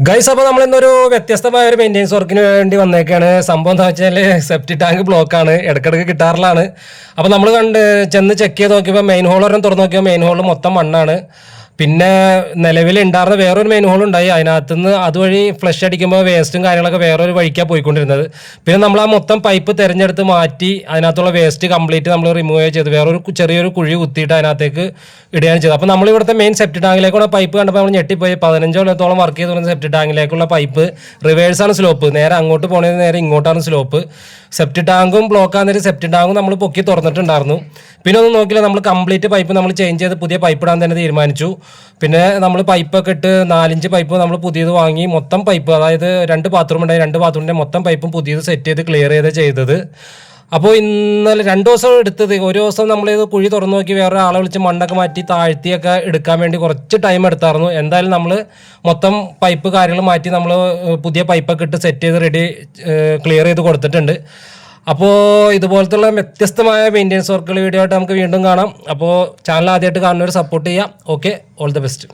Guys, അപ്പോൾ നമ്മളിന്നൊരു വ്യത്യസ്തമായ ഒരു മെയിൻ്റെനൻസ് വർക്കിന് വേണ്ടി വന്നേക്കാണ്. സംഭവം എന്താ വെച്ചാൽ സെപ്റ്റി ടാങ്ക് ബ്ലോക്കാണ്, ഇടയ്ക്കിടയ്ക്ക് കിട്ടാറിലാണ്. അപ്പോൾ നമ്മൾ ചെന്ന് ചെക്ക് ചെയ്ത് നോക്കിയപ്പോൾ മെയിൻ ഹോൾ ഒരെണ്ണം തുറന്ന് നോക്കിയപ്പോൾ മെയിൻ ഹോൾ മൊത്തം മണ്ണാണ്. പിന്നെ നിലവിൽ ഉണ്ടായിരുന്ന വേറൊരു മെയിൻ ഹോൾ ഉണ്ടായി, അതിനകത്തുനിന്ന് അതുവഴി ഫ്ലഷ് അടിക്കുമ്പോൾ വേസ്റ്റും കാര്യങ്ങളൊക്കെ വേറൊരു വഴിക്കാണ് പോയിക്കൊണ്ടിരുന്നത്. പിന്നെ നമ്മൾ ആ മൊത്തം പൈപ്പ് തിരഞ്ഞെടുത്ത് മാറ്റി അതിനകത്തുള്ള വേസ്റ്റ് കംപ്ലീറ്റ് നമ്മൾ റിമൂവ് ചെയ്ത് വേറൊരു ചെറിയൊരു കുഴി കുത്തിയിട്ട് അതിനകത്തേക്ക് ഇടുകയാണ് ചെയ്തത്. അപ്പോൾ നമ്മൾ ഇവിടുത്തെ മെയിൻ സെപ്റ്റി ടാങ്കിലേക്കുള്ള പൈപ്പ് കണ്ടപ്പോൾ നമ്മൾ ഞെട്ടിപ്പോയി. 15 കൊല്ലത്തോളം വർക്ക് ചെയ്ത് വരുന്ന സെപ്റ്റി ടാങ്കിലേക്കുള്ള പൈപ്പ് റിവേഴ്സാണ് സ്ലോപ്പ്, നേരെ അങ്ങോട്ട് പോകണത് നേരെ ഇങ്ങോട്ടാണ് സ്ലോപ്പ്. സെപ്റ്റി ടാങ്കും ബ്ലോക്കാകുന്നൊരു സെപ്റ്റി ടാങ്കും നമ്മൾ പൊക്കി തുറന്നിട്ടുണ്ടായിരുന്നു. പിന്നെ ഒന്നും നോക്കില്ല, നമ്മൾ കംപ്ലീറ്റ് പൈപ്പ് നമ്മൾ ചേഞ്ച് ചെയ്ത് പുതിയ പൈപ്പ് ഇടാൻ തന്നെ തീരുമാനിച്ചു. പിന്നെ നമ്മൾ പൈപ്പൊക്കെ ഇട്ട് 4-5 പൈപ്പ് നമ്മൾ പുതിയത് വാങ്ങി, മൊത്തം പൈപ്പ്, അതായത് 2 ബാത്റൂം ഉണ്ടായി, 2 ബാത്റൂമിൻ്റെ മൊത്തം പൈപ്പും പുതിയത് സെറ്റ് ചെയ്ത് ക്ലിയർ ചെയ്തത്. അപ്പോൾ ഇന്നലെ 2 ദിവസം എടുത്തത്. ഒരു ദിവസം നമ്മളിത് കുഴി തുറന്നു നോക്കി വേറെ ആളെ വിളിച്ച് മണ്ണൊക്കെ മാറ്റി താഴ്ത്തിയൊക്കെ എടുക്കാൻ വേണ്ടി കുറച്ച് ടൈം എടുത്തായിരുന്നു. എന്തായാലും നമ്മൾ മൊത്തം പൈപ്പ് കാര്യങ്ങൾ മാറ്റി നമ്മൾ പുതിയ പൈപ്പൊക്കെ ഇട്ട് സെറ്റ് ചെയ്ത് റെഡി ക്ലിയർ ചെയ്ത് കൊടുത്തിട്ടുണ്ട്. അപ്പോൾ ഇതുപോലത്തുള്ള വ്യത്യസ്തമായ മെയിൻ്റെനൻസ് വർക്കുകൾ വീഡിയോ ആയിട്ട് നമുക്ക് വീണ്ടും കാണാം. അപ്പോൾ ചാനൽ ആദ്യമായിട്ട് കാണുന്നവർ സപ്പോർട്ട് ചെയ്യാം. Okay, all the best.